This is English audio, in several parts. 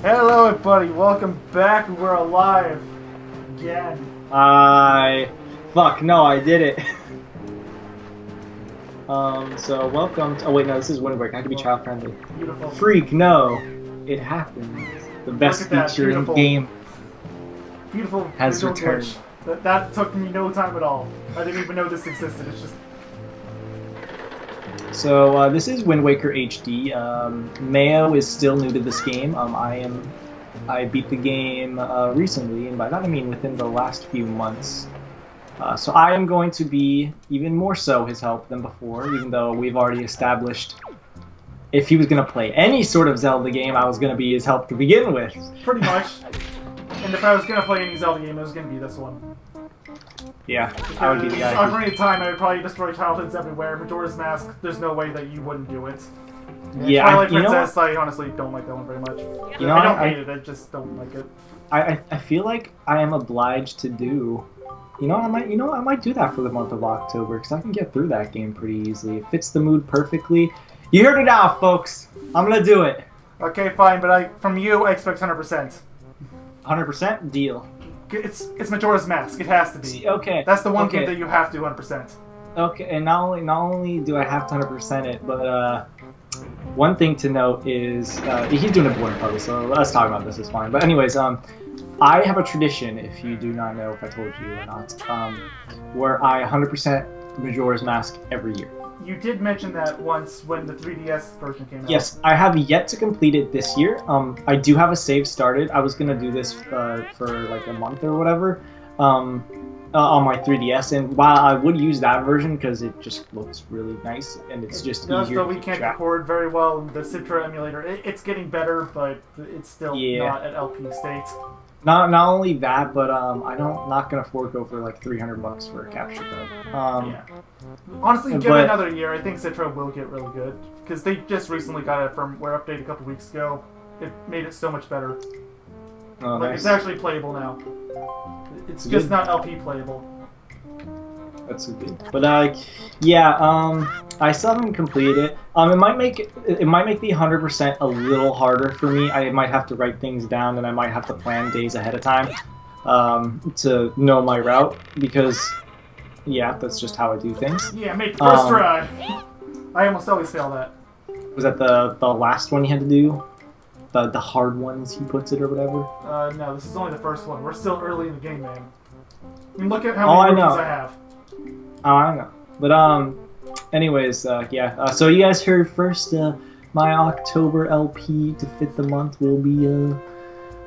Hello everybody, welcome back. We're alive again. Fuck, no, I did it. So welcome to, oh wait, no, this is Wind Waker. I can be child friendly. Beautiful. Freak, no. It happens. The best feature in the game Beautiful has returned. Glitch. That took me no time at all. I didn't even know this existed. It's just... So, this is Wind Waker HD. Mayo is still new to this game. I beat the game recently, and by that I mean within the last few months. So I am going to be even more so his help than before, even though we've already established if he was going to play any sort of Zelda game, I was going to be his help to begin with. Pretty much. And if I was going to play any Zelda game, it was going to be this one. Yeah, I would be the guy. On any time, I would probably destroy childhoods everywhere. Majora's Mask, there's no way that you wouldn't do it. Yeah, Twilight Princess, I honestly don't like that one very much. You know, I don't hate it, I just don't like it. I feel like I am obliged to do. I might do that for the month of October because I can get through that game pretty easily. It fits the mood perfectly. You heard it now, folks. I'm gonna do it. Okay, fine, but from you, I expect 100%. 100% deal. It's Majora's Mask. It has to be. See, okay. That's the one game that you have to 100%. Okay, and not only do I have to 100% it, but one thing to note is he's doing a boring puzzle, so let's talk about this. It's fine. But anyways, I have a tradition. If you do not know if I told you or not, where I 100% Majora's Mask every year. You did mention that once when the 3DS version came out. Yes, I have yet to complete it this year. I do have a save started. I was gonna do this for like a month or whatever on my 3DS, and while I would use that version because it just looks really nice and it's just easier. Though we can't record very well in the Citra emulator. It's getting better, but it's still not at LP state. Not only that, but not gonna fork over like $300 for a capture card. Yeah. Honestly, give it another year. I think Citra will get really good because they just recently got a firmware update a couple weeks ago. It made it so much better. Oh, like nice. It's actually playable now. It's just not LP playable. That's good. But yeah, I still haven't completed it. It might make the 100% a little harder for me. I might have to write things down, and I might have to plan days ahead of time to know my route because, yeah, that's just how I do things. Yeah, make the first try. I almost always fail that. Was that the last one you had to do? The hard ones, he puts it, or whatever? No, this is only the first one. We're still early in the game, man. I mean, look at how many rookies I have. Oh, I know. But, anyways, yeah. So you guys heard first, my October LP to fit the month will be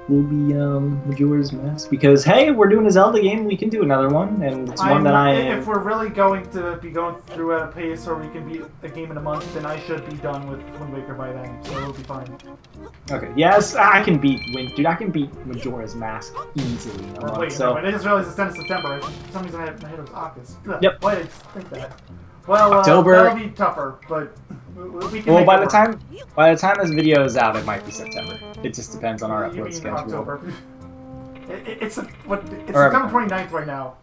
Majora's Mask. Because, hey, we're doing a Zelda game, we can do another one, and it's one that I am... If we're really going to be going through at a pace where we can beat a game in a month, then I should be done with Wind Waker by then, so it'll be fine. Okay, yes, I can beat I can beat Majora's Mask easily in a month. Wait, so... no, I just realized it's 10th of September. For some reason, my head was August. Yep. Why did I think that? Well, October. That'll be tougher, but we can. Well, make by it the work. time this video is out, it might be September. It just depends on our You upload mean schedule. October. It's September 29th right now.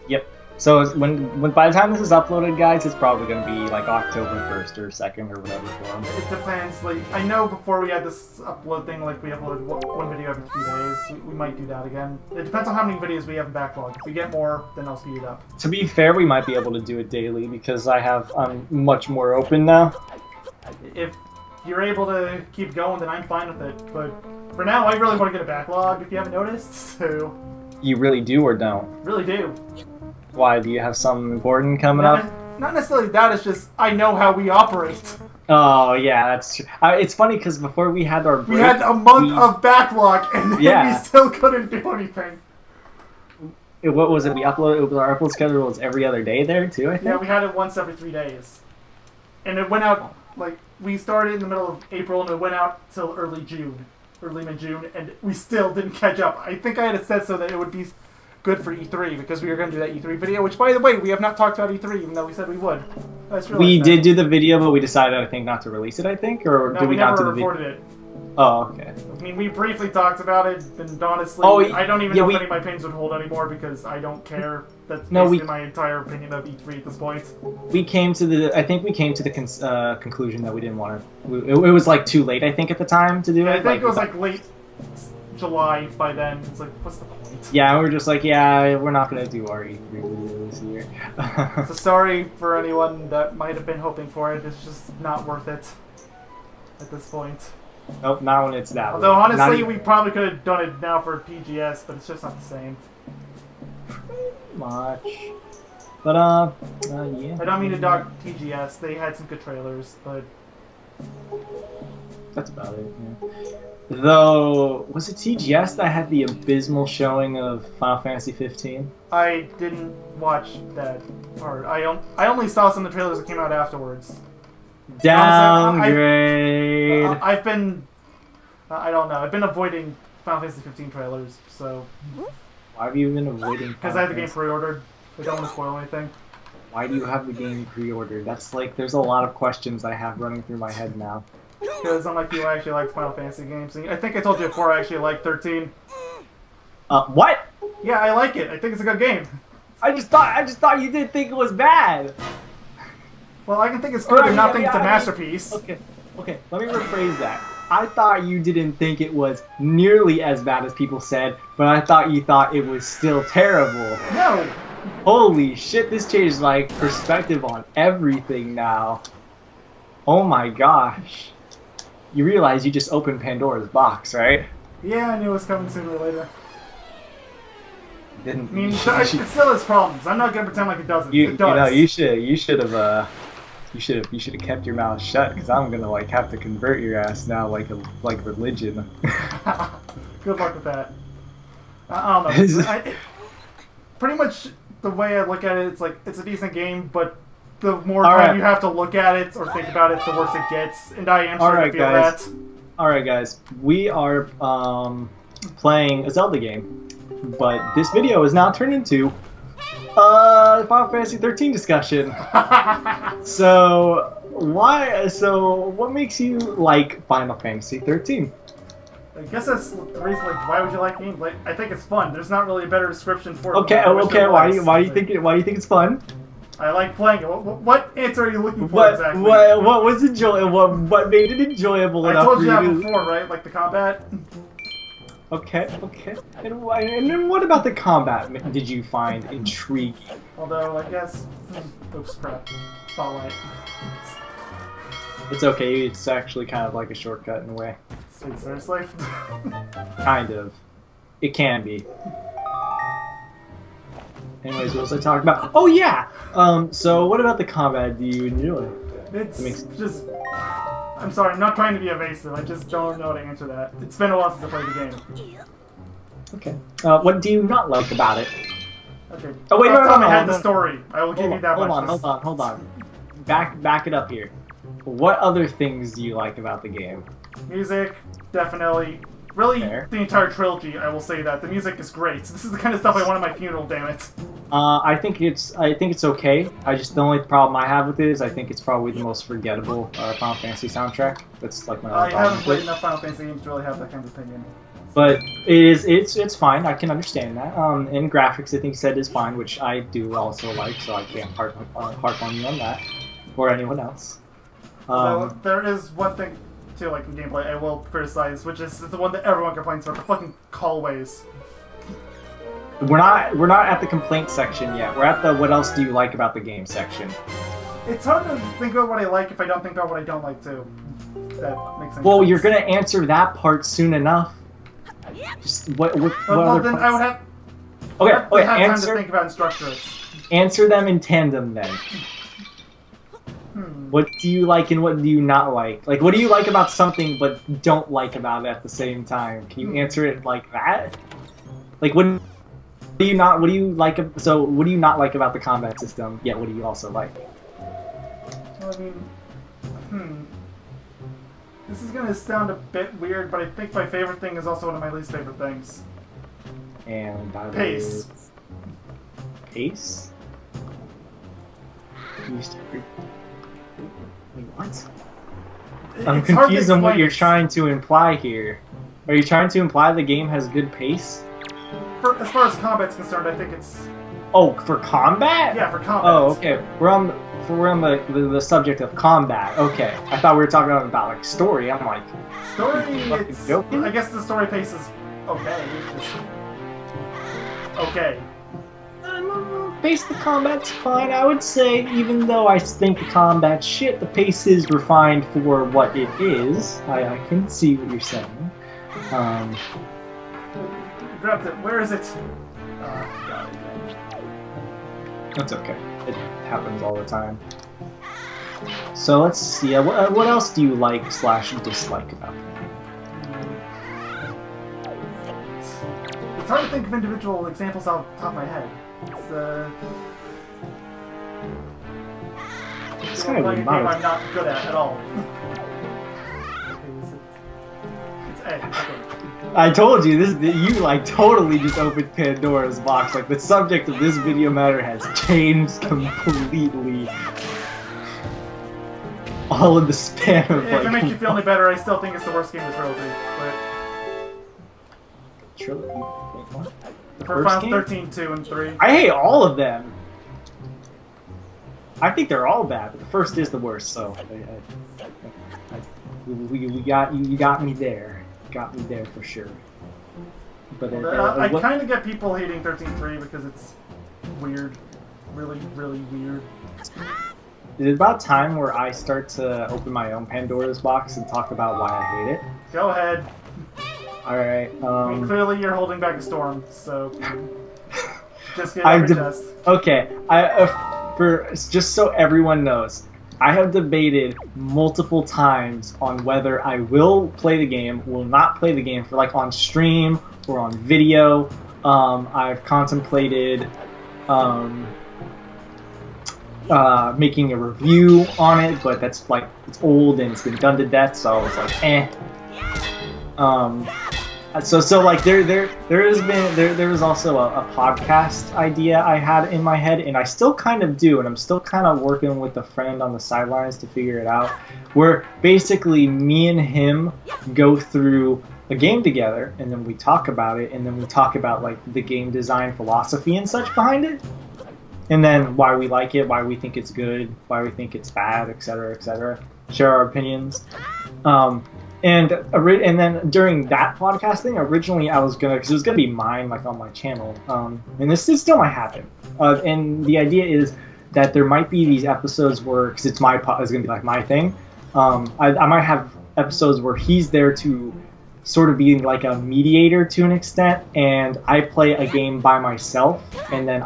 Yep. So when by the time this is uploaded, guys, it's probably gonna be like October 1st or 2nd or whatever for them. It depends. Like I know before we had this upload thing, like we uploaded one video every 3 days. We might do that again. It depends on how many videos we have in backlog. If we get more, then I'll speed it up. To be fair, we might be able to do it daily because I'm much more open now. If you're able to keep going, then I'm fine with it. But for now, I really want to get a backlog. If you haven't noticed, so You really do or don't? really do. Why? Do you have something important coming up? Not necessarily that. It's just I know how we operate. Oh yeah, that's true. It's funny because before we had our break, We had a month of backlog, and then we still couldn't do anything. What was it? Our upload schedule was every other day there too, I think? Yeah, we had it once every 3 days. And it went out, like, we started in the middle of April, and it went out till early mid-June, and we still didn't catch up. I think I had said so that it would be good for E3, because we were going to do that E3 video, which, by the way, we have not talked about E3, even though we said we would. We did do the video, but we decided, I think, not to release it, I think? Or no, did we not do the video? recorded it. Oh, okay. I mean, we briefly talked about it, and honestly, I don't even know if any of my opinions would hold anymore because I don't care. That's basically my entire opinion of E3 at this point. I think we came to the conclusion that we didn't want to. It was like too late, I think, at the time to do it. I think it was like late July by then. It's like, what's the point? Yeah, we're just like, yeah, we're not gonna do our E3 video this year. So sorry for anyone that might have been hoping for it. It's just not worth it at this point. Nope, not when it's that. Although way. honestly, we probably could have done it now for PGS, but it's just not the same. Much. But yeah. I don't mean to dog TGS. They had some good trailers, but that's about it. Yeah. Though, was it TGS that had the abysmal showing of Final Fantasy 15? I didn't watch that part. I only saw some of the trailers that came out afterwards. Downgrade. I've been, I don't know. I've been avoiding Final Fantasy 15 trailers, so. Why have you been avoiding? Because I have the game pre-ordered. I don't want to spoil anything. Why do you have the game pre-ordered? That's like, there's a lot of questions I have running through my head now. Because unlike you, I actually like Final Fantasy games. I think I told you before I actually like 13. What? Yeah, I like it. I think it's a good game. I just thought you didn't think it was bad. Well, I can think it's good and not think it's a masterpiece. Okay, let me rephrase that. I thought you didn't think it was nearly as bad as people said, but I thought you thought it was still terrible. No! Holy shit, this changed like perspective on everything now. Oh my gosh. You realize you just opened Pandora's box, right? Yeah, I knew it was coming sooner or later. Didn't. I mean, it still has problems. I'm not gonna pretend like it doesn't. It does. You know, you should have kept your mouth shut, because I'm gonna like have to convert your ass now like religion. Good luck with that. I don't know. Pretty much the way I look at it, it's like it's a decent game, but the more time you have to look at it or think about it, the worse it gets. And I am starting to feel that. Alright guys, we are playing a Zelda game, but this video is now turned into Final Fantasy 13 discussion. So what makes you like Final Fantasy 13? I guess that's the reason. Like, why would you like games? Like, I think it's fun. There's not really a better description for it. Okay. Why do you think it's fun? I like playing it. What answer are you looking for exactly? What was enjoyable? What made it enjoyable enough? I told you that before, right? Like the combat. Okay. And then what about the combat did you find intriguing? Although I guess, oops, crap, spotlight. It's okay. It's actually kind of like a shortcut in a way. Seriously? Kind of. It can be. Anyways, what was I talking about? Oh yeah! So what about the combat do you enjoy? It's just... I'm sorry, I'm not trying to be evasive, I just don't know how to answer that. It's been a while since I played the game. Okay. What do you not like about it? Okay. Oh wait, no, I had the story. I will give you that much. Hold on. Back it up here. What other things do you like about the game? Music, definitely. Really, Fair. The entire trilogy, I will say that. The music is great. This is the kind of stuff I want at my funeral, damn it. I think it's okay. The only problem I have with it is I think it's probably the most forgettable Final Fantasy soundtrack. That's like my only problem. I haven't played enough Final Fantasy games to really have that kind of opinion. But it's fine. I can understand that. And graphics, I think you said is fine, which I do also like, so I can't harp on you on that, or anyone else. So there is one thing too, like in gameplay, I will criticize, which is the one that everyone complains about: the fucking callways. We're not at the complaint section yet. We're at the what else do you like about the game section. It's hard to think about what I like if I don't think about what I don't like too. That makes sense. Well, you're gonna answer that part soon enough. Just what well, other then parts? I would have. Okay, have answer. time to think about instructions. Answer them in tandem then. What do you like and what do you not like? Like, what do you like about something but don't like about it at the same time? Can you answer it like that? Like, what do you not? What do you like? So, what do you not like about the combat system? Yet, what do you also like? Well, I mean, this is gonna sound a bit weird, but I think my favorite thing is also one of my least favorite things. And that Pace. is... Pace? Used to be... Wait, what? I'm confused on what you're trying to imply here. Are you trying to imply the game has good pace? As far as combat's concerned, I think it's Oh, for combat? Yeah, for combat. Oh, okay. We're on the subject of combat. Okay, I thought we were talking about like story. I'm like, Story, fucking joking? I guess the story pace is okay. Okay. Pace the combat's fine, I would say. Even though I think the combat's shit, the pace is refined for what it is. I can see what you're saying. Grabbed it. Where is it? Got it. That's okay. It happens all the time. So let's see. What else do you like / dislike about it? It's hard to think of individual examples off the top of my head. It's kind of like a weird. game I'm not good at all. It's A. Okay. I told you this. You like totally just opened Pandora's box. Like the subject of this video matter has changed completely. All in the span of If it makes you feel any better, I still think it's the worst game in the trilogy. Trilogy. What? The For first Final game? 13, 2, and 3. I hate all of them. I think they're all bad, but the first is the worst. So we got you. You got me there. Got me there for sure. But I kind of get people hating 13.3 because it's weird, really, really weird. Is it about time where I start to open my own Pandora's box and talk about why I hate it? Go ahead. All right. I mean, clearly you're holding back a storm, so just get it off your chest. Okay. For just so everyone knows, I have debated multiple times on whether I will play the game, will not play the game for like on stream or on video. I've contemplated making a review on it, but that's like it's old and it's been done to death, so I was like, eh. So like there was also a podcast idea I had in my head, and I still kind of do, and I'm still kind of working with a friend on the sidelines to figure it out, where basically me and him go through a game together, and then we talk about it, and then we talk about like the game design philosophy and such behind it, and then why we like it, why we think it's good, why we think it's bad, etc., etc. Share our opinions. And then during that podcast thing, originally I was gonna, because it was gonna be mine, like on my channel, and this still might happen. And the idea is that there might be these episodes where, because it's gonna be like my thing. I might have episodes where he's there to sort of be like a mediator to an extent, and I play a game by myself, and then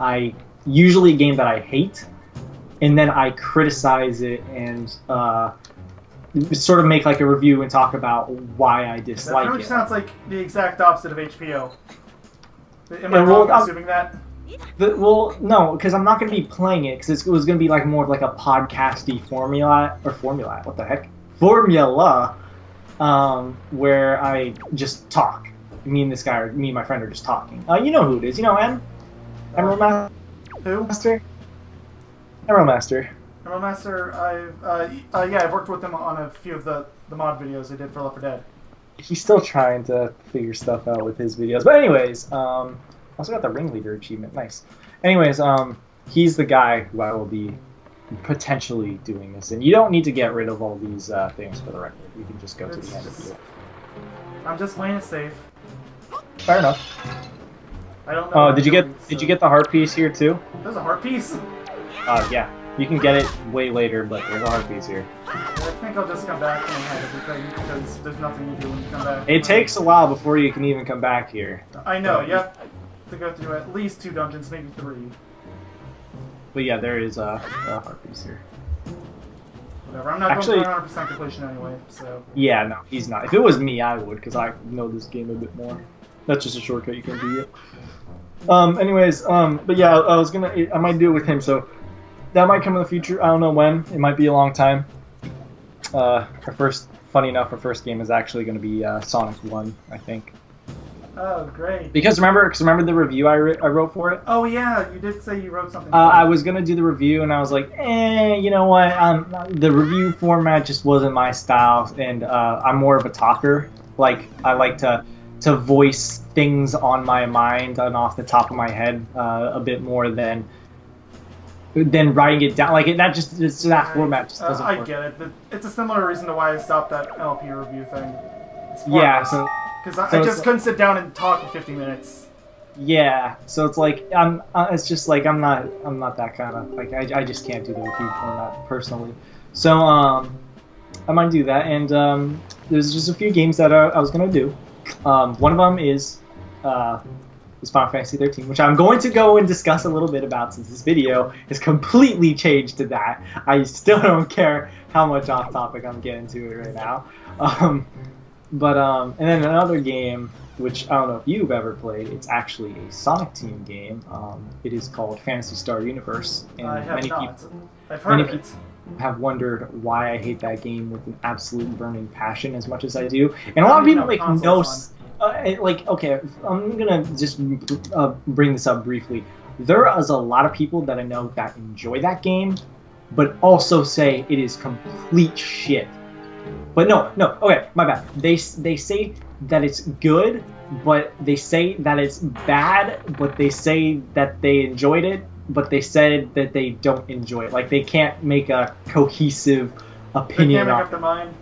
usually a game that I hate, and then I criticize it and sort of make like a review and talk about why I dislike That pretty it. sounds like the exact opposite of HPO. Am I wrong assuming that? Well, no, because I'm not going to be playing it, because it was going to be like more of like a podcasty formula, what the heck? Formula, where I just talk. Me and my friend are just talking. You know who it is. You know Emerald Master? Who? Emerald Master. Emerald Master, I've worked with him on a few of the mod videos I did for Left 4 Dead. He's still trying to figure stuff out with his videos. But anyways, also got the Ringleader achievement. Nice. Anyways, he's the guy who I will be potentially doing this. And you don't need to get rid of all these things for the record. You can just go to the end of it. I'm just playing it safe. Fair enough. I don't know. Did you get the heart piece here too? There's a heart piece? Yeah. You can get it way later, but there's a heart piece here. I think I'll just come back and have everything, because there's nothing you do when you come back. It takes a while before you can even come back here. I know, you have to go through at least 2 dungeons, maybe 3. But yeah, there is a heart piece here. Whatever, I'm not going for 100% completion anyway, so... Yeah, no, he's not. If it was me, I would, because I know this game a bit more. That's just a shortcut you can do it. Anyways, but yeah, I might do it with him, so... That might come in the future. I don't know when. It might be a long time. Funny enough, our first game is actually going to be Sonic 1, I think. Oh, great. Because remember the review I wrote for it? Oh, yeah, you did say you wrote something. I was going to do the review, and I was like, you know what? The review format just wasn't my style, and I'm more of a talker. Like, I like to to voice things on my mind and off the top of my head a bit more than writing it down. Like that format just doesn't work. I get it. It's a similar reason to why I stopped that LP review thing. Yeah, so because I just couldn't sit down and talk for 50 minutes. Yeah, so it's like it's just like I'm not that kind of like I just can't do the review format personally. So I might do that, and there's just a few games that I was gonna do. One of them is Final Fantasy XIII, which I'm going to go and discuss a little bit about since this video is completely changed to that. I still don't care how much off topic I'm getting to it right now. And then another game, which I don't know if you've ever played, it's actually a Sonic Team game. It is called Phantasy Star Universe. And I have many not. people, I've heard of it. People have wondered why I hate that game with an absolute burning passion as much as I do. And a lot of people okay, I'm gonna just bring this up briefly. There is a lot of people that I know that enjoy that game, but also say it is complete shit. But no, okay, my bad. They say that it's good, but they say that it's bad, but they say that they enjoyed it, but they said that they don't enjoy it. Like, they can't make a cohesive opinion They can't make on up their mind.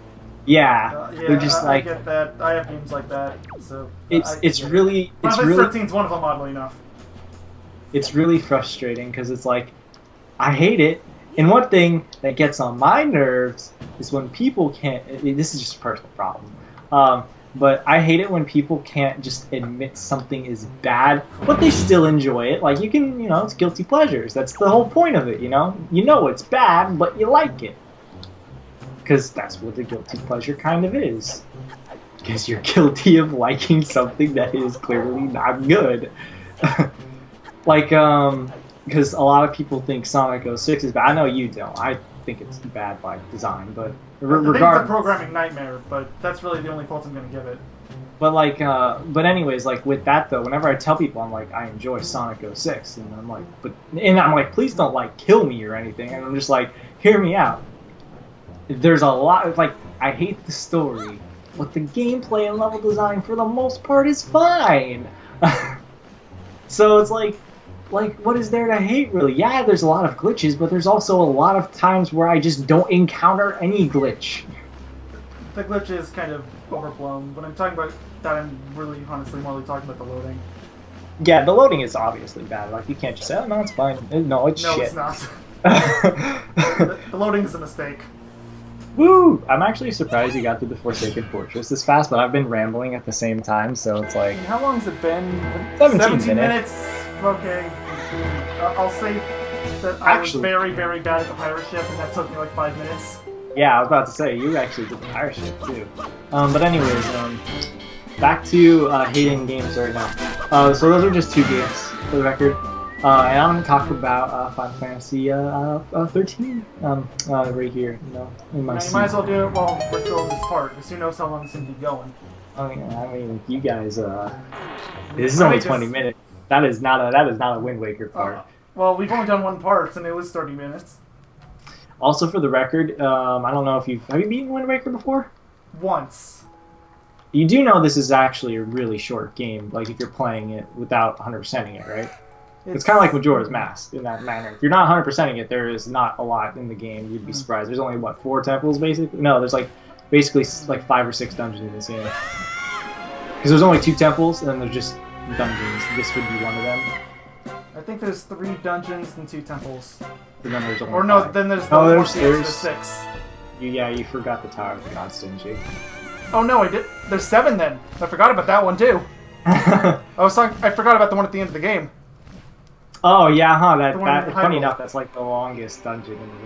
Yeah, they're just I get that. I have games like that, so it's really Final Fantasy XIII is one of them, oddly enough. It's really frustrating because it's like I hate it. And one thing that gets on my nerves is when people can't. This is just a personal problem, but I hate it when people can't just admit something is bad, but they still enjoy it. Like, you can, it's guilty pleasures. That's the whole point of it. You know it's bad, but you like it. Because that's what the guilty pleasure kind of is. Because you're guilty of liking something that is clearly not good. Because a lot of people think Sonic 06 is bad. I know you don't. I think it's bad by design, but I think it's a programming nightmare, but that's really the only fault I'm going to give it. But anyways, like with that though, whenever I tell people I'm like I enjoy Sonic 06, and I'm like, please don't kill me or anything, and I'm just like, hear me out. There's a lot of I hate the story, but the gameplay and level design for the most part is fine. So it's like what is there to hate really? Yeah, there's a lot of glitches, but there's also a lot of times where I just don't encounter any glitch. The glitch is kind of overblown. When I'm talking about that, I'm really honestly more talking about the loading. Yeah, the loading is obviously bad. Like, you can't just say, oh no, it's fine. No, it's shit. No, it's not. The loading is a mistake. Woo! I'm actually surprised you got through the Forsaken Fortress this fast, but I've been rambling at the same time, so it's like... How long has it been? 17 minutes. Okay. I'll say that I was very, very bad at the pirate ship, and that took me 5 minutes. Yeah, I was about to say, you actually did the pirate ship, too. But anyways, back to hating games right now. So those are just 2 games, for the record. And I'm going to talk about Final Fantasy 13 right here, in my seat. You might as well do it while we're still in this part, because who knows how long it's going to be going. I mean, you guys, this is only 20 minutes. That is not a Wind Waker part. Well, we've only done one part, and it was 30 minutes. Also, for the record, I don't know if have you beaten Wind Waker before? Once. You do know this is actually a really short game, if you're playing it without 100%ing it, right? It's kind of like Majora's Mask in that manner. If you're not 100%ing it, there is not a lot in the game. You'd be surprised. There's only, 4 temples, basically? No, there's, basically, 5 or 6 dungeons in this game. Because there's only 2 temples, and then there's just dungeons. This would be one of them. I think there's 3 dungeons and 2 temples. And then there's only or no, 5. then there's there's 6. You forgot the Tower of the Gods, didn't you? Oh no, I did. There's 7 then. I forgot about that one too. I forgot about the one at the end of the game. Oh yeah, huh? Funny enough, that's the longest dungeon in the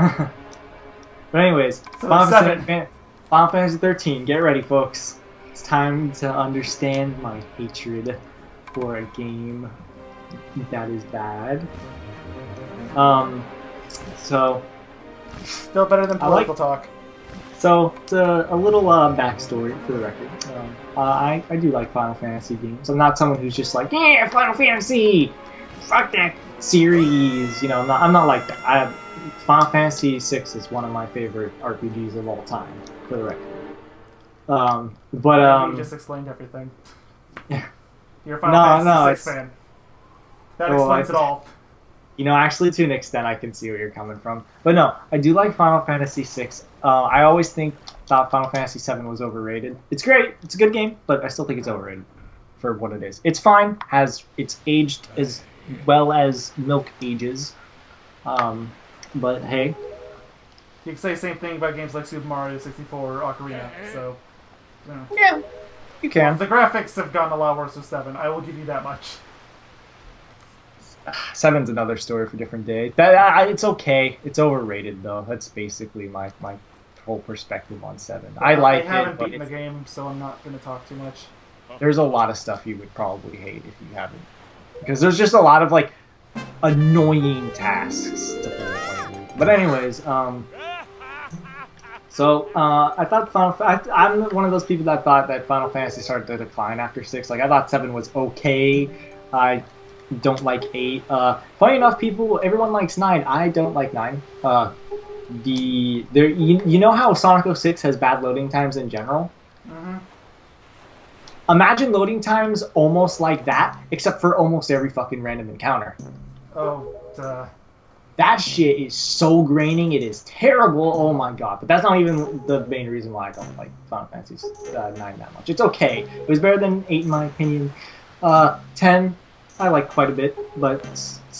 game. But anyways, so Final Fantasy 13. Get ready, folks. It's time to understand my hatred for a game that is bad. So still better than political talk. So it's a little backstory for the record. I do like Final Fantasy games. I'm not someone who's just yeah, Final Fantasy. Fuck that series, I'm not like that. Final Fantasy VI is one of my favorite RPGs of all time, for the record. You just explained everything. Yeah. You're a Final Fantasy it's, VI fan. That well, explains it all. You know, actually, to an extent, I can see where you're coming from. But no, I do like Final Fantasy VI. I always thought Final Fantasy VII was overrated. It's great. It's a good game, but I still think it's overrated for what it is. It's fine. It's aged as well as milk ages. But hey. You can say the same thing about games like Super Mario 64 or Ocarina. So, Yeah, you can. The graphics have gotten a lot worse with 7. I will give you that much. 7's another story for a different day. It's okay. It's overrated though. That's basically my whole perspective on 7. I like it. I haven't beaten the game, so I'm not going to talk too much. There's a lot of stuff you would probably hate if you haven't, because there's just a lot of like annoying tasks to play. But anyways, so I thought I'm one of those people that thought that Final Fantasy started to decline after 6. Like I thought 7 was okay. I don't like 8. Funny enough, everyone likes 9. I don't like 9. You know how Sonic 06 has bad loading times in general? Mm-hmm. Imagine loading times almost like that, except for almost every fucking random encounter. Oh, That shit is so graining. It is terrible. Oh my god. But that's not even the main reason why I don't like Final Fantasy 9 that much. It's okay. It was better than 8 in my opinion. 10, I like quite a bit, but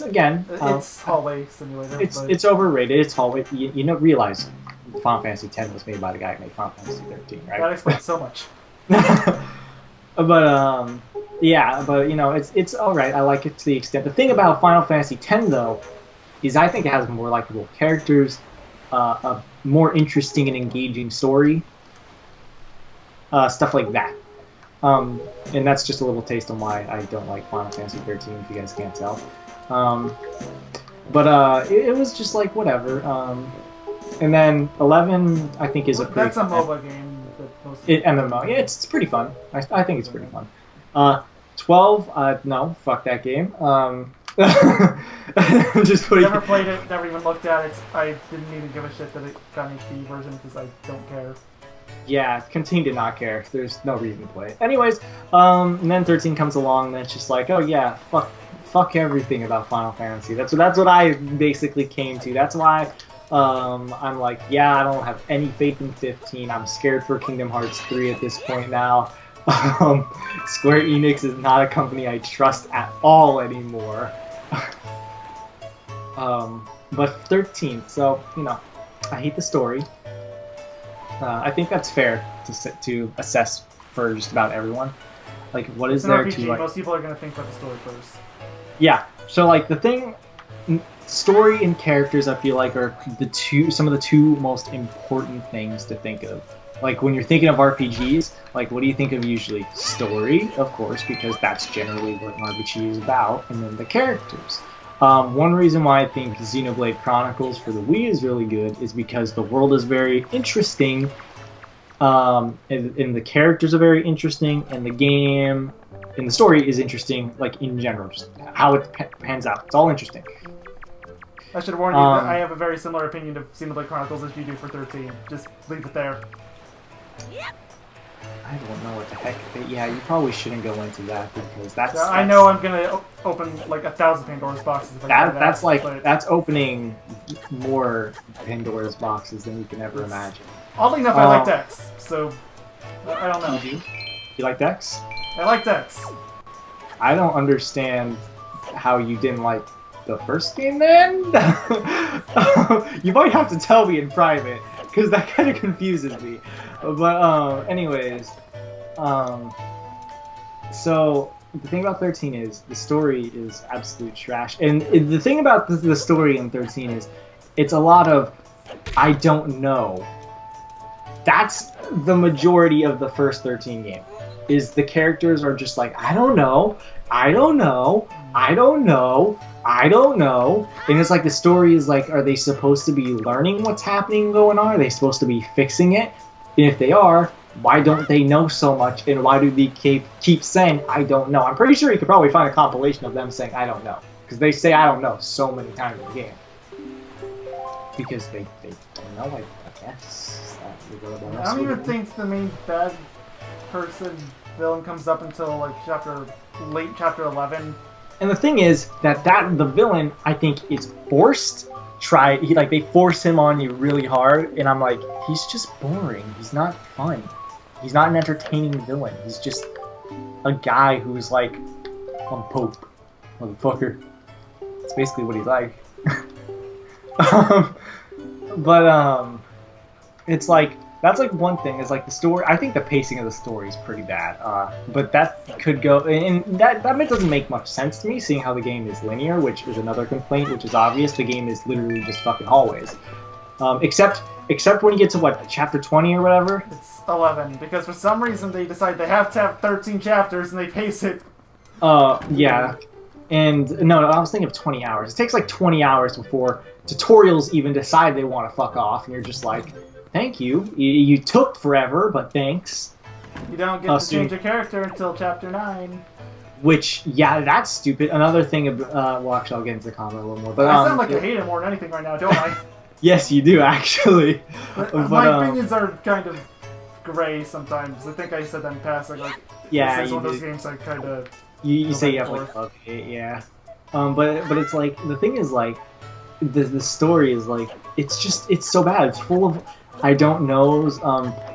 again, it's hallway simulator. It's overrated. It's hallway. You know, realize Final Fantasy X was made by the guy who made Final Fantasy 13, right? That explains so much. But yeah, but you know, it's all right. I like it to the extent. The thing about Final Fantasy X though is I think it has more likable characters, a more interesting and engaging story, stuff like that. And that's just a little taste on why I don't like Final Fantasy 13, if you guys can't tell. But it was just like whatever. And then 11, I think, is a pretty. That's a MOBA game. MMO. Yeah, it's pretty fun. I think it's pretty fun. 12, no, fuck that game. Just putting. Never played it. Never even looked at it. I didn't even give a shit that it got an HD version because I don't care. Yeah, continue to not care. There's no reason to play it. Anyways, and then 13 comes along, and it's just like, oh yeah, fuck everything about Final Fantasy. That's what I basically came to. That's why I'm like, yeah, I don't have any faith in 15. I'm scared for Kingdom Hearts 3 at this point now. Square Enix is not a company I trust at all anymore. But 13, so, you know, I hate the story. I think that's fair to assess for just about everyone. Like, what is there RPG. to like? Most people are gonna think about the story first. Yeah. So like the thing, story and characters, I feel like are some of the two most important things to think of. Like when you're thinking of RPGs, like what do you think of usually? Story, of course, because that's generally what an RPG is about, and then the characters. One reason why I think Xenoblade Chronicles for the Wii is really good is because the world is very interesting, and the characters are very interesting, and the game and the story is interesting, like in general, just how it pans out. It's all interesting. I should warn you that I have a very similar opinion of Xenoblade Chronicles as you do for 13. Just leave it there. I don't know what the heck. Yeah, you probably shouldn't go into that because that's. I know I'm gonna open like 1,000 Pandora's boxes. If I that's opening more Pandora's boxes than you can ever imagine. Oddly enough, I like Dex, so I don't know. You like Dex? I like Dex. I don't understand how you didn't like the first game then. You might have to tell me in private because that kind of confuses me. But anyways, so the thing about 13 is the story is absolute trash, and the thing about the story in 13 is it's a lot of I don't know. That's the majority of the first 13 game. Is the characters are just like I don't know, I don't know, I don't know, I don't know, and it's like the story is like, are they supposed to be learning what's happening going on? Are they supposed to be fixing it? And if they are, why don't they know so much? And why do they keep saying, I don't know? I'm pretty sure you could probably find a compilation of them saying, I don't know. Because they say, I don't know so many times in the game. Because they don't know. guess that would go I about don't even it. think the main bad person villain comes up until like late chapter 11. And the thing is that the villain, I think, is forced. They force him on you really hard, and I'm like, he's just boring. He's not fun. He's not an entertaining villain. He's just a guy who's like, I'm Pope, motherfucker. That's basically what he's like. But it's like, that's like one thing is like the story. I think the pacing of the story is pretty bad. But that could go, and that doesn't make much sense to me, seeing how the game is linear, which is another complaint, which is obvious. The game is literally just fucking hallways. Except when you get to what, chapter 20 or whatever. It's 11 because for some reason they decide they have to have 13 chapters and they pace it. Yeah. And no, I was thinking of 20 hours. It takes like 20 hours before tutorials even decide they want to fuck off, and you're just like, thank you. You took forever, but thanks. You don't get to change your character until chapter 9. Which, yeah, that's stupid. Another thing, well, actually, I'll get into the comment a little more. But I sound like I hate it more than anything right now, don't I? Yes, you do, actually. My opinions are kind of gray sometimes. I think I said that in passing. Like, yeah, this is one of those games I kind of... You say you have, like, okay, yeah. But it's like, the thing is, like, the story is, like, it's so bad. It's full of... I don't know.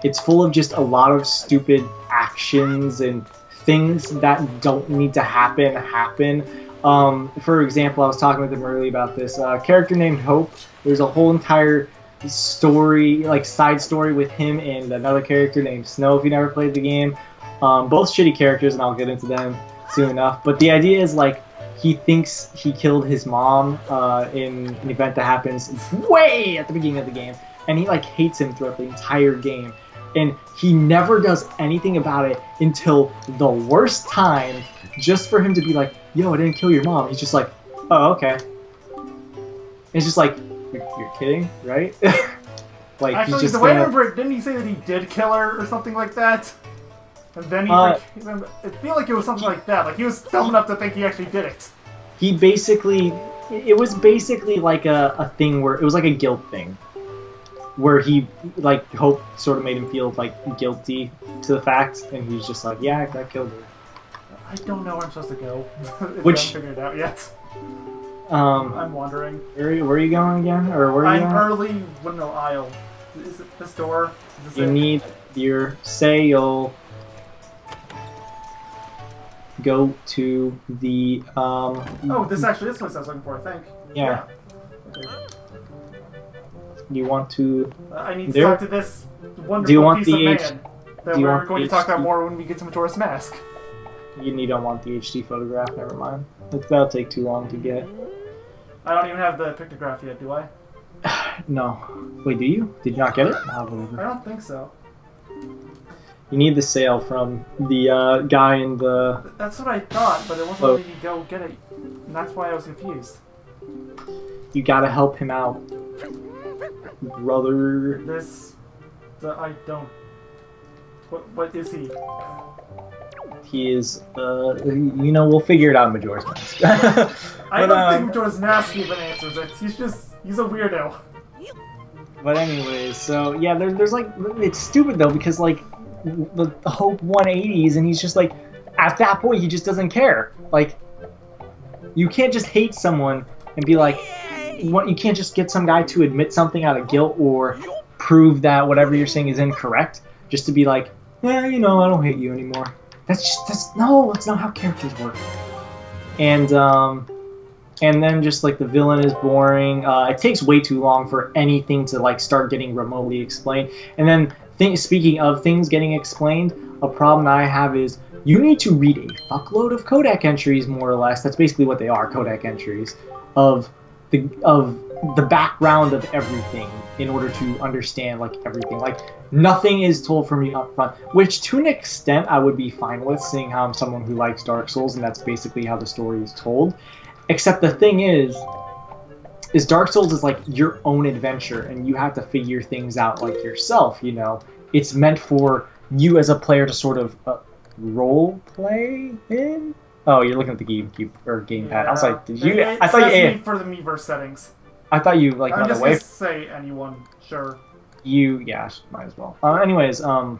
It's full of just a lot of stupid actions and things that don't need to happen. For example, I was talking with him earlier about this character named Hope. There's a whole entire story, like side story with him and another character named Snow. If you never played the game, both shitty characters, and I'll get into them soon enough. But the idea is like he thinks he killed his mom in an event that happens way at the beginning of the game. And he like hates him throughout the entire game, and he never does anything about it until the worst time, just for him to be like, "Yo, I didn't kill your mom." He's just like, "Oh, okay." It's just like, you're kidding, right? Like, actually, he's just the way I remember it, didn't he say that he did kill her or something like that? And then he, I feel like it was something like that. Like he was dumb enough to think he actually did it. He basically, it was basically like a thing where it was like a guilt thing. Where he, like, Hope sort of made him feel, like, guilty to the fact, and he's just like, yeah, I killed her. I don't know where I'm supposed to go. Which... I haven't figured it out yet. I'm wondering. Where are you going again? Or where are you going? I'm early, aisle. Is it this door? Is this you need your sale. Go to the, Oh, this place I was looking for, I think. Yeah. Okay. You want to... I need to talk to this wonderful piece of man that we're going to talk about more when we get to Majora's Mask. You don't want the HD photograph, never mind. That'll take too long to get. I don't even have the pictograph yet, do I? No. Wait, do you? Did you not get it? I don't think so. You need the sale from the guy in the... That's what I thought, but it wasn't letting me go get it. And that's why I was confused. You gotta help him out. Brother. I don't... What is he? He is, we'll figure it out in Majora's Mask. I don't think Majora's Mask even answers it. He's a weirdo. But anyways, so, yeah, there's like, it's stupid though, because like, the Hope 180s, and he's just like, at that point, he just doesn't care. Like, you can't just hate someone and be like, you can't just get some guy to admit something out of guilt or prove that whatever you're saying is incorrect, just to be like, yeah, I don't hate you anymore. That's not how characters work. And then just like the villain is boring. It takes way too long for anything to like start getting remotely explained. And then speaking of things getting explained, a problem I have is you need to read a fuckload of codec entries, more or less. That's basically what they are, codec entries of the background of everything in order to understand like everything. Like nothing is told from you up front, which to an extent I would be fine with, seeing how I'm someone who likes Dark Souls and that's basically how the story is told. Except the thing is Dark Souls is like your own adventure and you have to figure things out like yourself, It's meant for you as a player to sort of role play in. Oh, you're looking at the GameCube or gamepad. Yeah. I was like, did you? I thought you for the Miiverse settings. I thought you like went away. I'm just gonna say anyone, sure. Yeah, might as well. Anyways, what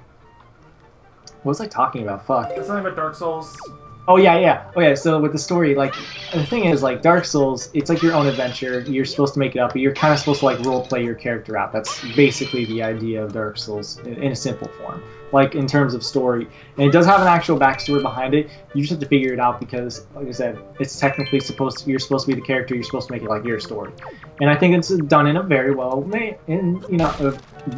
was I talking about? Fuck. There's something about Dark Souls. Oh yeah. So with the story, like, the thing is, like, Dark Souls, it's like your own adventure. You're supposed to make it up, but you're kind of supposed to like role play your character out. That's basically the idea of Dark Souls in a simple form, like in terms of story. And it does have an actual backstory behind it. You just have to figure it out because, like I said, it's technically you're supposed to be the character. You're supposed to make it like your story. And I think it's done in a very well,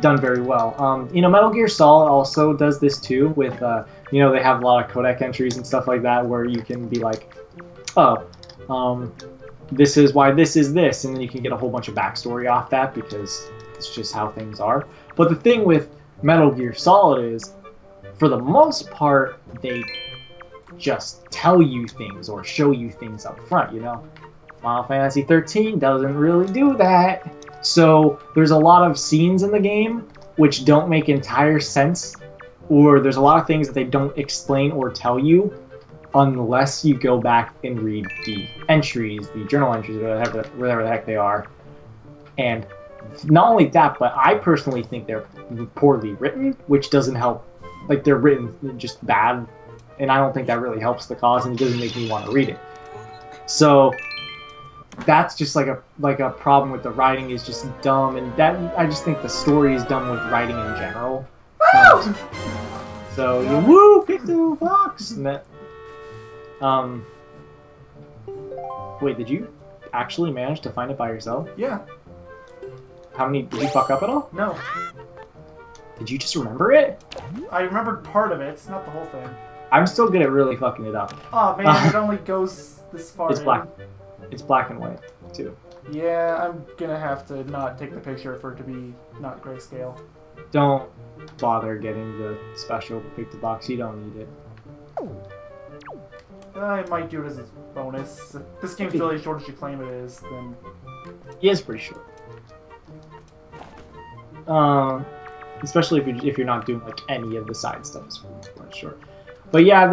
done very well. Metal Gear Solid also does this too with. They have a lot of codec entries and stuff like that where you can be like, oh, this is why this is this, and then you can get a whole bunch of backstory off that because it's just how things are. But the thing with Metal Gear Solid is, for the most part, they just tell you things or show you things up front, Final Fantasy XIII doesn't really do that. So there's a lot of scenes in the game which don't make entire sense, or there's a lot of things that they don't explain or tell you unless you go back and read the entries, the journal entries, whatever the heck they are. And not only that, but I personally think they're poorly written, which doesn't help. Like, they're written just bad, and I don't think that really helps the cause, and it doesn't make me want to read it. So that's just like a problem with the writing is just dumb, and that I just think the story is dumb with writing in general. So you woo pick the box. And that, wait, did you actually manage to find it by yourself? Yeah. How many did you fuck up at all? No. Did you just remember it? I remembered part of it, not the whole thing. I'm still good at really fucking it up. Oh man, it only goes this far. It's black. It's black and white too. Yeah, I'm gonna have to not take the picture for it to be not grayscale. Don't bother getting the special pick the box. You don't need it. I might do it as a bonus. If this game's really as short as you claim it is, then... It is pretty short. Especially if you're not doing like any of the side stuff, it's pretty short. But yeah,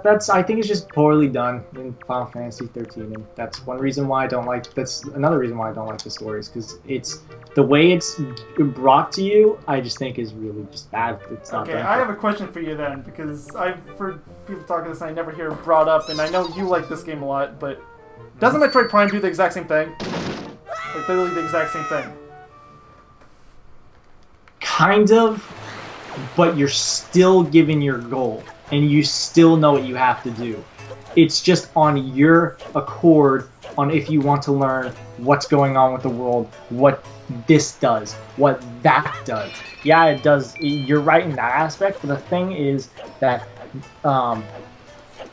that's I think it's just poorly done in Final Fantasy XIII, and that's one reason why I don't like. That's another reason why I don't like the stories, because it's the way it's brought to you. I just think is really just bad. It's not. Okay, I have a question for you then, because I've heard people talking this and I never hear it brought up, and I know you like this game a lot, but doesn't Metroid Prime do the exact same thing? Like literally the exact same thing. Kind of, but you're still given your goal. And you still know what you have to do. It's just on your accord on if you want to learn what's going on with the world, what this does, what that does. Yeah, it does. You're right in that aspect, but the thing is that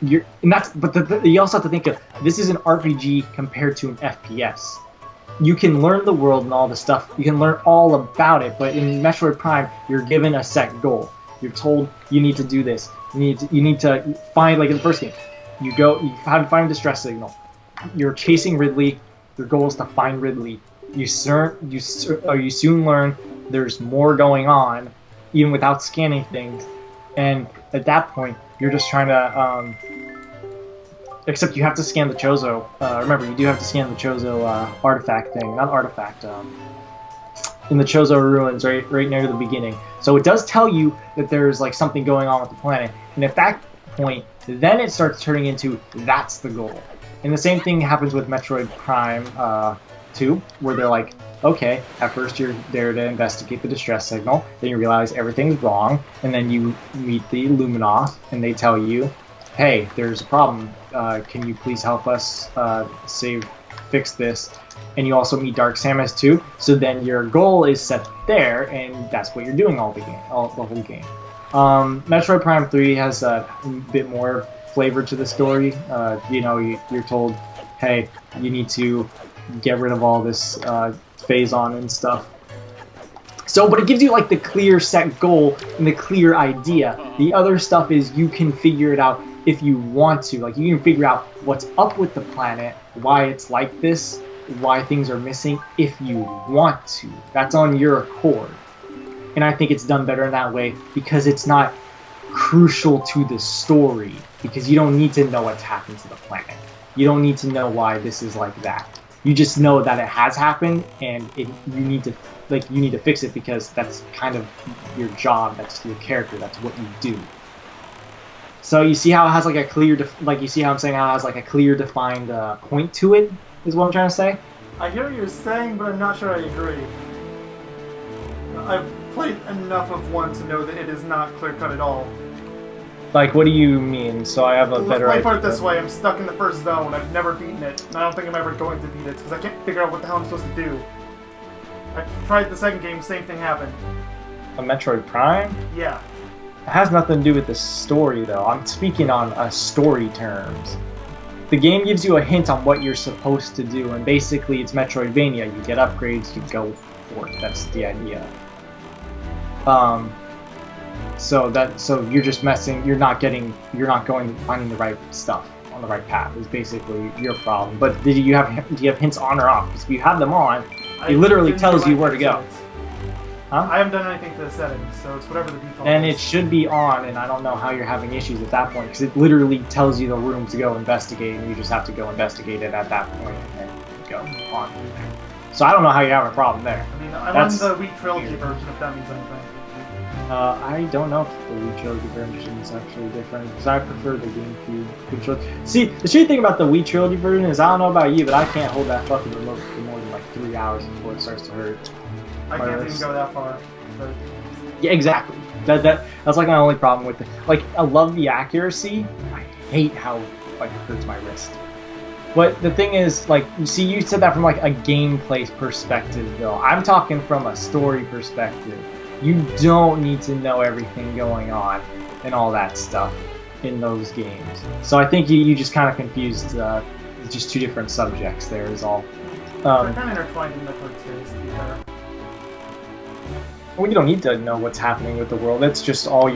you also have to think of this is an RPG compared to an FPS. You can learn the world and all the stuff. You can learn all about it, but in Metroid Prime, you're given a set goal. You're told you need to do this. You need to find, like in the first game, you have to find a distress signal. You're chasing Ridley. Your goal is to find Ridley. You soon learn there's more going on, even without scanning things. And at that point, you're just trying to. Except you have to scan the Chozo. Remember, you do have to scan the Chozo artifact thing, not artifact. In the Chozo ruins, right near the beginning. So it does tell you that there's like something going on with the planet, and at that point, then it starts turning into that's the goal. And the same thing happens with Metroid Prime 2, where they're like, okay, at first you're there to investigate the distress signal, then you realize everything's wrong, and then you meet the Luminoth, and they tell you, hey, there's a problem. Can you please help us fix this? And you also meet Dark Samus too, so then your goal is set there, and that's what you're doing the whole game. Metroid Prime 3 has a bit more flavor to the story. You're told, hey, you need to get rid of all this phase-on and stuff. So, but it gives you like the clear set goal and the clear idea. The other stuff is you can figure it out if you want to. Like, you can figure out what's up with the planet, why it's like this, why things are missing if you want to. That's on your accord. And I think it's done better in that way because it's not crucial to the story, because you don't need to know what's happened to the planet. You don't need to know why this is like that. You just know that it has happened, and you need to fix it because that's kind of your job. That's your character. That's what you do. So you see how it has like a clear, you see how I'm saying how it has like a clear defined point to it. Is what I'm trying to say. I hear what you're saying, but I'm not sure I agree. I've played enough of one to know that it is not clear cut at all. Like, what do you mean? So I have a better idea. Let me put it this way, I'm stuck in the first zone, I've never beaten it, and I don't think I'm ever going to beat it, because I can't figure out what the hell I'm supposed to do. I tried the second game, same thing happened. A Metroid Prime? Yeah. It has nothing to do with the story, though. I'm speaking on story terms. The game gives you a hint on what you're supposed to do, and basically it's Metroidvania. You get upgrades, you go for it. That's the idea. So you're just messing. You're not finding the right stuff on the right path. Is basically your problem. But do you have hints on or off? Because if you have them on, it literally tells you where to go. Huh? I haven't done anything to the settings, so it's whatever the default and is. It should be on, and I don't know how you're having issues at that point, because it literally tells you the room to go investigate, and you just have to go investigate it at that point and go on from there. So I don't know how you're having a problem there. I mean, I'm on the Wii Trilogy version, if that means anything. I don't know if the Wii Trilogy version is actually different, because I prefer the GameCube Wii Trilogy. See, the shitty thing about the Wii Trilogy version is, I don't know about you, but I can't hold that fucking remote for more than like 3 hours before it starts to hurt. I can't even go that far. But... Yeah, exactly. That's like my only problem with it. Like, I love the accuracy. I hate how like it hurts my wrist. But the thing is, like, you see, you said that from like a gameplay perspective, though. I'm talking from a story perspective. You don't need to know everything going on and all that stuff in those games. So I think you just kind of confused just two different subjects there is all. They're kind of intertwined in the series, to be fair. Well, you don't need to know what's happening with the world. That's just all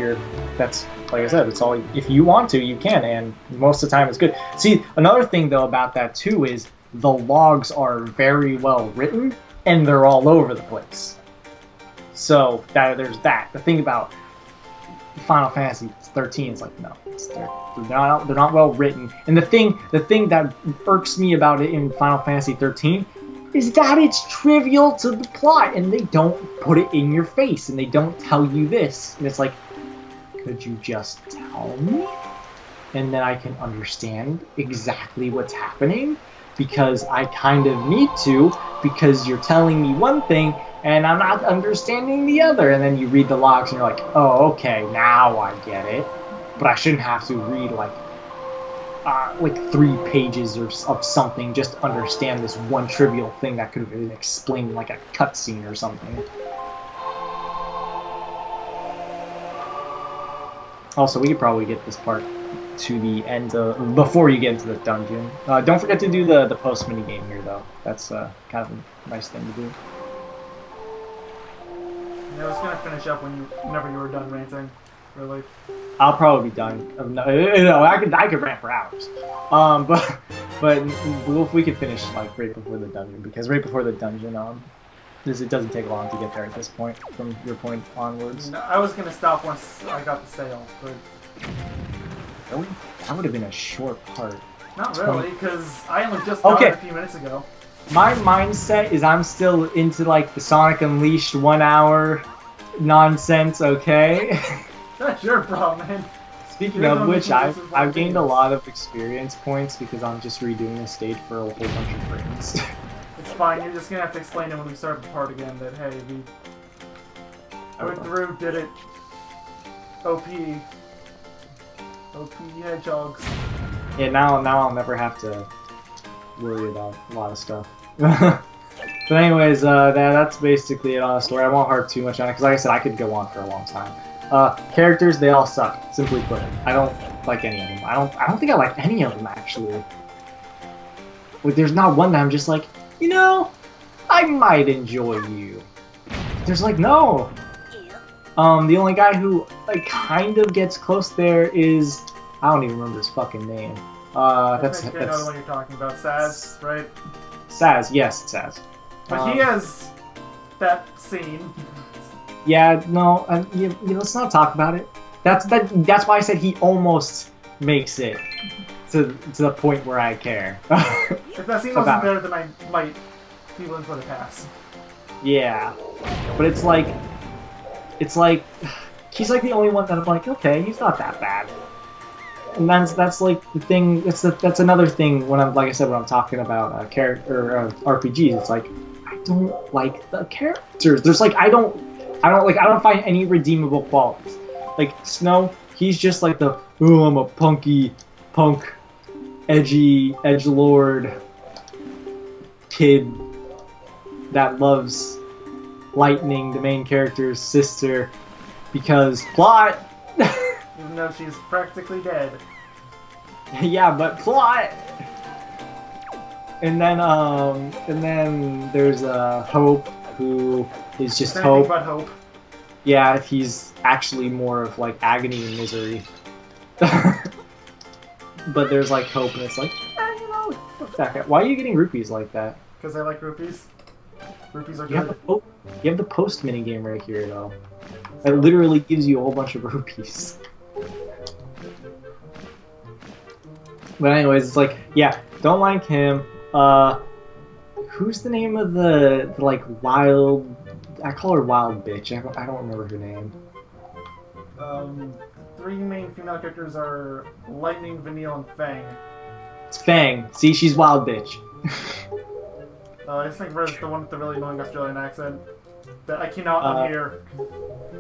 that's, like I said, it's all, if you want to, you can, and most of the time it's good. See, another thing, though, about that, too, is the logs are very well written, and they're all over the place. So, there's that. The thing about Final Fantasy 13 is like, no, they're not well written. And the thing that irks me about it in Final Fantasy 13 is that it's trivial to the plot, and they don't put it in your face, and they don't tell you this. And it's like, could you just tell me? And then I can understand exactly what's happening, because I kind of need to, because you're telling me one thing, and I'm not understanding the other. And then you read the logs, and you're like, oh, okay, now I get it. But I shouldn't have to read, like 3 pages of something just to understand this one trivial thing that could have been explained in like a cutscene or something. Also, we could probably get this part to the end before you get into the dungeon. Don't forget to do the post mini game here, though. That's kind of a nice thing to do. Yeah, I was gonna finish up whenever you were done ranting. Really. I'll probably be done. No, I could rant for hours. But if we could finish like right before the dungeon, because right before the dungeon, it doesn't take long to get there at this point from your point onwards. No, I was gonna stop once I got the sale, but that would have been a short part. Not really, because I only just got it a few minutes ago. My mindset is I'm still into like the Sonic Unleashed 1 hour nonsense. Okay. That's your problem, man. Speaking of which, I've gained a lot of experience points because I'm just redoing the stage for a whole bunch of frames. It's fine, you're just gonna have to explain it when we start the part again that, hey, we went through, did it, OP hedgehogs. Yeah, now I'll never have to worry about a lot of stuff. But anyways, that's basically it on the story. I won't harp too much on it, because like I said, I could go on for a long time. Characters, they all suck, simply put. I don't like any of them. I don't think I like any of them, actually. Like, there's not one that I'm just like, you know, I might enjoy you. There's like, no. The only guy who, like, kind of gets close there is, I don't even remember his fucking name. That's another one you're talking about, Saz, right? Saz, yes, Saz. But he has that scene. Yeah, no, let's not talk about it. That's why I said he almost makes it. to the point where I care. If that scene wasn't there, then I might be willing to let it pass. Yeah, but it's like he's like the only one that I'm like, okay, he's not that bad. And that's like the thing. That's another thing when I'm, like I said, when I'm talking about RPGs. It's like I don't like the characters. There's like I don't find any redeemable qualities. Like Snow, he's just like the I'm a punk, edgy edgelord kid that loves Lightning, the main character's sister, because plot. Even though she's practically dead. Yeah, but plot. And then there's Hope, who is just Hope. But Hope. Yeah, he's actually more of like agony and misery. But there's like Hope, and it's like, you know, fuck that guy. Why are you getting rupees like that? Because I like rupees. Rupees are You good. you have the post minigame right here, though. It literally gives you a whole bunch of rupees. But anyways, it's like, yeah, don't like him. Who's the name of the like wild? I call her Wild Bitch. I don't remember her name. Three main female characters are Lightning, Vanille, and Fang. It's Fang. See, she's Wild Bitch. I just think Red's the one with the really annoying Australian accent that I cannot unhear.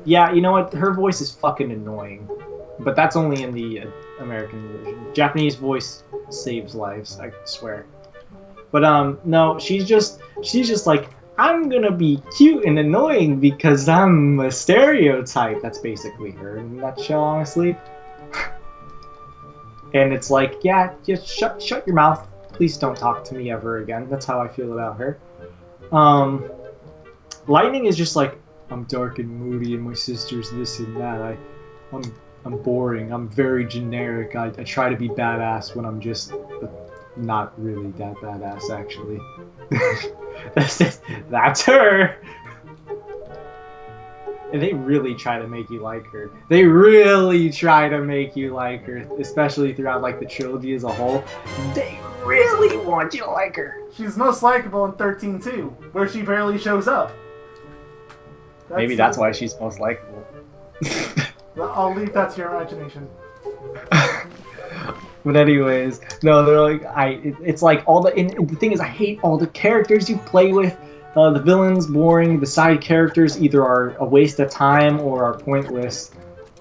Yeah, you know what? Her voice is fucking annoying. But that's only in the American version. Japanese voice saves lives, I swear. But no, she's just like, I'm gonna be cute and annoying because I'm a stereotype. That's basically her in a nutshell, honestly. And it's like, yeah, just shut your mouth. Please don't talk to me ever again. That's how I feel about her. Lightning is just like, I'm dark and moody and my sister's this and that. I'm boring. I'm very generic. I try to be badass when I'm just not really that badass, actually. That's her! And they really try to make you like her. They really try to make you like her, especially throughout like the trilogy as a whole. They really want you to like her. She's most likable in 13 too, where she barely shows up. Maybe that's why she's most likable. I'll leave that to your imagination. But anyways, no, they're like, it's like all the, and the thing is, I hate all the characters you play with. The villains boring, the side characters either are a waste of time or are pointless.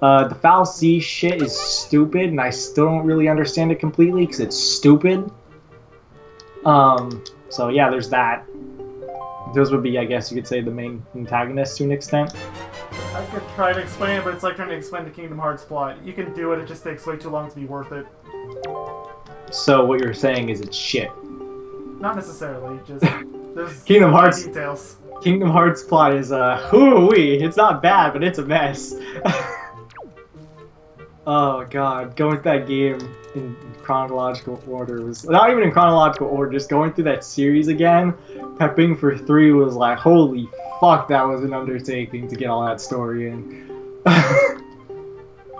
The Foul C shit is stupid, and I still don't really understand it completely because it's stupid. So yeah, there's that. Those would be, I guess you could say, the main antagonists to an extent. I could try to explain it, but it's like trying to explain the Kingdom Hearts plot. You can do it, it just takes way too long to be worth it. So what you're saying is it's shit. Not necessarily, just there's Kingdom Hearts details. Kingdom Hearts plot is hoo-wee. It's not bad, but it's a mess. Oh god, going through that game in chronological order was not even in chronological order. Just going through that series again, prepping for 3 was like, holy fuck, that was an undertaking to get all that story in.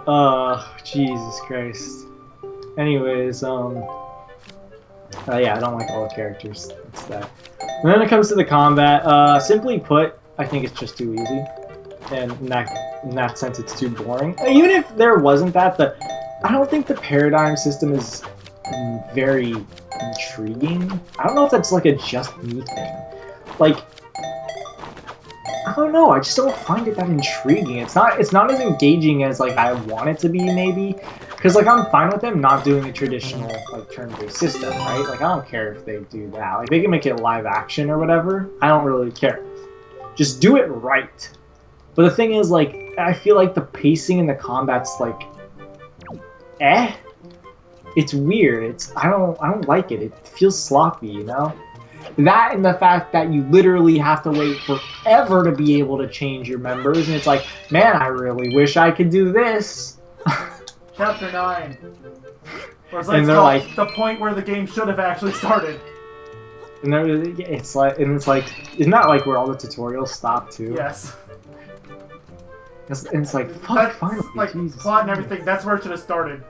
Oh, Jesus Christ. Anyways, yeah, I don't like all the characters. That's that. And then it comes to the combat, simply put, I think it's just too easy. And in that sense, it's too boring. Even if there wasn't that, I don't think the paradigm system is very intriguing. I don't know if that's like a just me thing. Like, I don't know, I just don't find it that intriguing. It's not as engaging as like I want it to be, maybe. Because like I'm fine with them not doing a traditional like turn-based system, right? Like I don't care if they do that. Like they can make it live action or whatever. I don't really care. Just do it right. But the thing is, like, I feel like the pacing in the combat's like, it's weird. I don't like it. It feels sloppy, you know? That and the fact that you literally have to wait forever to be able to change your members, and it's like, man, I really wish I could do this. Chapter 9. Or it's And they're like, the point where the game should have actually started. And it's like, isn't that like where all the tutorials stop too? Yes. And it's like, fuck, That's, finally, like, Jesus. plot and everything, that's where it should have started.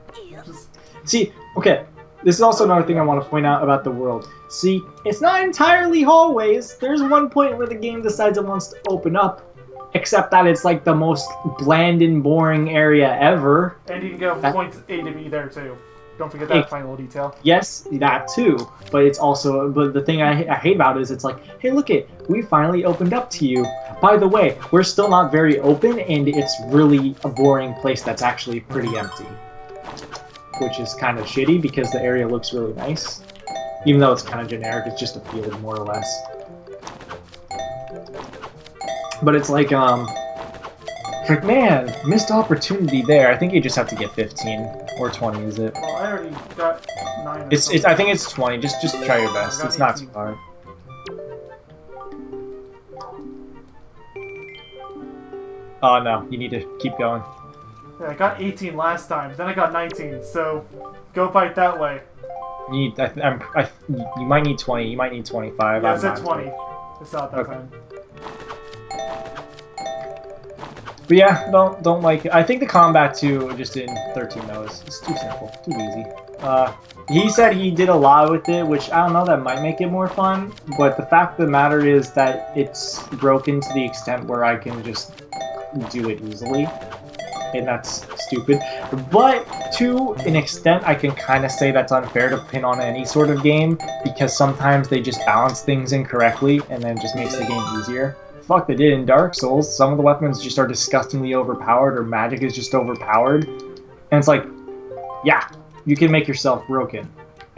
Just... See, okay, This is also another thing I want to point out about the world. See, it's not entirely hallways. There's one point where the game decides it wants to open up, except that it's like the most bland and boring area ever. And you can go from point A to B there too. Don't forget that final detail. Yes, that too. But it's also, but the thing I hate about it is it's like, hey, look it, we finally opened up to you. By the way, we're still not very open, and it's really a boring place that's actually pretty empty. Which is kind of shitty because the area looks really nice. Even though it's kind of generic, it's just a field more or less. But it's like, man, missed opportunity there. I think you just have to get 15 or 20, is it? Well, I already got 9. I think it's 20. Just try your best. It's not too hard. Oh no, you need to keep going. Yeah, I got 18 last time, then I got 19, so go fight that way. You need, you might need 20, you might need 25. Yeah, I said 20. I saw it that time. But yeah, don't like it. I think the combat too, just in 13 though, is too simple, too easy. He said he did a lot with it, which I don't know, that might make it more fun, but the fact of the matter is that it's broken to the extent where I can just do it easily. And that's stupid. But to an extent, I can kind of say that's unfair to pin on any sort of game, because sometimes they just balance things incorrectly, and then it just makes the game easier. Fuck, they did in Dark Souls. Some of the weapons just are disgustingly overpowered, or magic is just overpowered. And it's like, yeah, you can make yourself broken.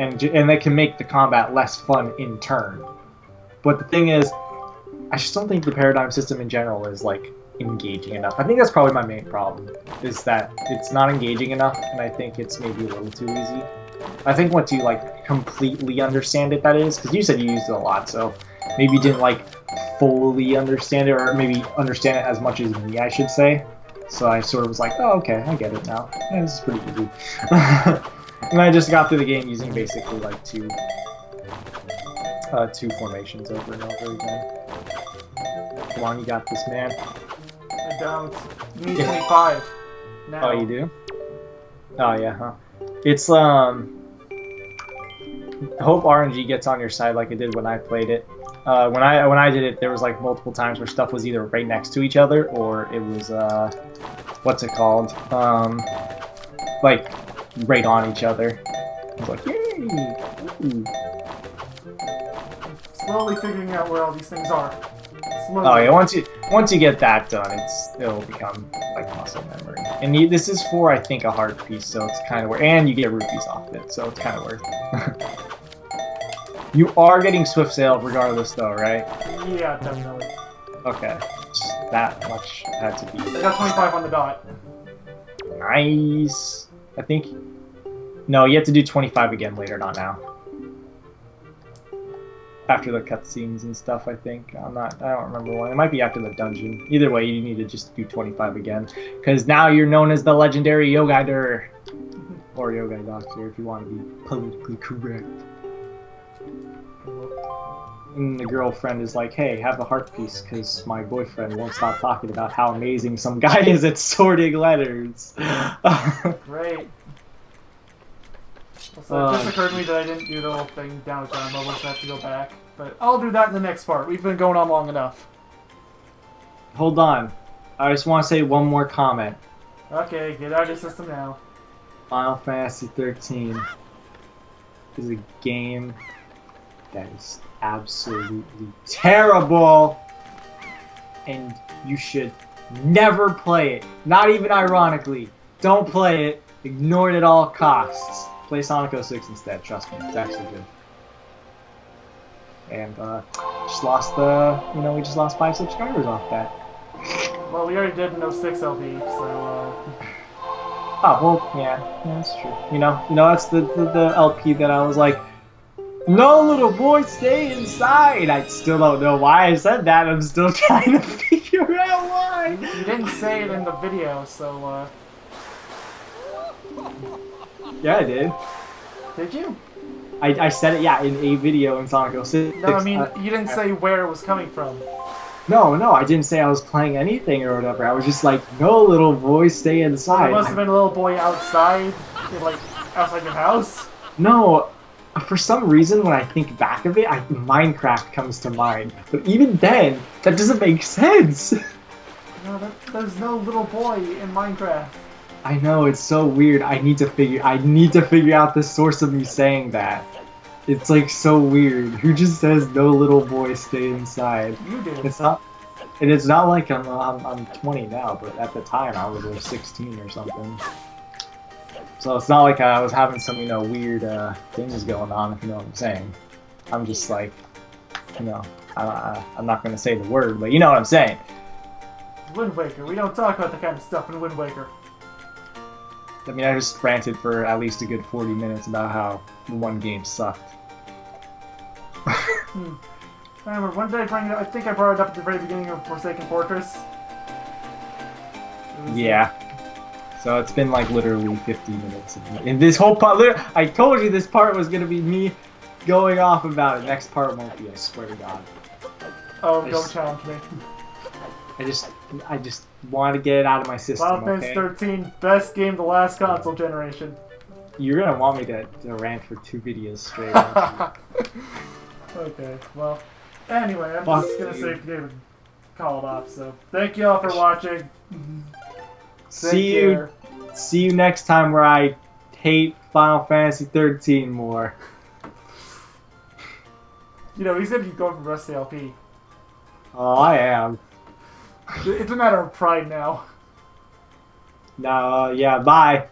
And that can make the combat less fun in turn. But the thing is, I just don't think the paradigm system in general is, like, engaging enough. I think that's probably my main problem, is that it's not engaging enough, and I think it's maybe a little too easy. I think once you, like, completely understand it, that is, because you said you used it a lot, so maybe you didn't, like, fully understand it, or maybe understand it as much as me, I should say. So I sort of was like, oh, okay, I get it now. Yeah, this is pretty easy. And I just got through the game using basically, like, two formations over and over again. Come on, you got this, man. I don't. You need 25. Now. Oh, you do? Oh, yeah, huh? It's, hope RNG gets on your side like it did when I played it. When I did it, there was, like, multiple times where stuff was either right next to each other, or it was, what's it called? Like, right on each other. I was like, yay! Ooh. Slowly figuring out where all these things are. Slowly. Oh yeah, once you get that done, it'll become like muscle memory. And this is for, I think, a hard piece, so it's kind of worth. And you get rupees off it, so it's kind of worth. You are getting Swift Sail regardless, though, right? Yeah, definitely. Okay, just that much had to be. I got 25 on the dot. Nice. I think. No, you have to do 25 again later, not now. After the cutscenes and stuff, I think. I don't remember when. It might be after the dungeon. Either way, you need to just do 25 again. Because now you're known as the legendary Yogaidr. Or Yogaidr, if you want to be politically correct. And the girlfriend is like, hey, have a heart piece, because my boyfriend won't stop talking about how amazing some guy is at sorting letters. Great. So it just occurred to me that I didn't do the whole thing down at ground level, so I have to go back. But I'll do that in the next part. We've been going on long enough. Hold on. I just want to say one more comment. Okay, get out of your system now. Final Fantasy XIII is a game that is absolutely terrible, and you should never play it. Not even ironically. Don't play it. Ignore it at all costs. Play Sonic 06 instead, trust me, it's actually good. And, just lost we just lost 5 subscribers off that. Well, we already did an 06 LP, so, Oh, well, yeah, that's true. You know, that's the LP that I was like, no, little boy, stay inside! I still don't know why I said that, I'm still trying to figure out why! You didn't say it in the video, so, Yeah, I did. Did you? I said it, yeah, in a video in Sonic 06. No, I mean, you didn't say where it was coming from. No, I didn't say I was playing anything or whatever. I was just like, no, little boy, stay inside. There must have been a little boy outside, like, outside your house. No, for some reason when I think back of it, Minecraft comes to mind. But even then, that doesn't make sense. No, there's no little boy in Minecraft. I know, it's so weird. I need to figure out the source of me saying that. It's like so weird. Who just says no little boy stay inside? You do. It's not. And it's not like I'm 20 now, but at the time I was like 16 or something. So it's not like I was having some, weird things going on, if you know what I'm saying. I'm just like, I'm not going to say the word, but you know what I'm saying. Wind Waker. We don't talk about that kind of stuff in Wind Waker. I mean, I just ranted for at least a good 40 minutes about how one game sucked. I remember, when did I bring it up? I think I brought it up at the very beginning of Forsaken Fortress. Yeah. So it's been like literally 50 minutes. And this whole part, I told you this part was going to be me going off about it. Next part won't be, I swear to God. Oh, don't challenge me. I just want to get it out of my system. Final Fantasy XIII, best game of the last console generation. You're going to want me to rant for 2 videos straight. Okay, well, anyway, I'm just going to save the game and call it off. So, thank you all for watching. See you next time where I hate Final Fantasy XIII more. He's going to keep going for the rest of the LP. Oh, I am. It's a matter of pride now. No, yeah, bye.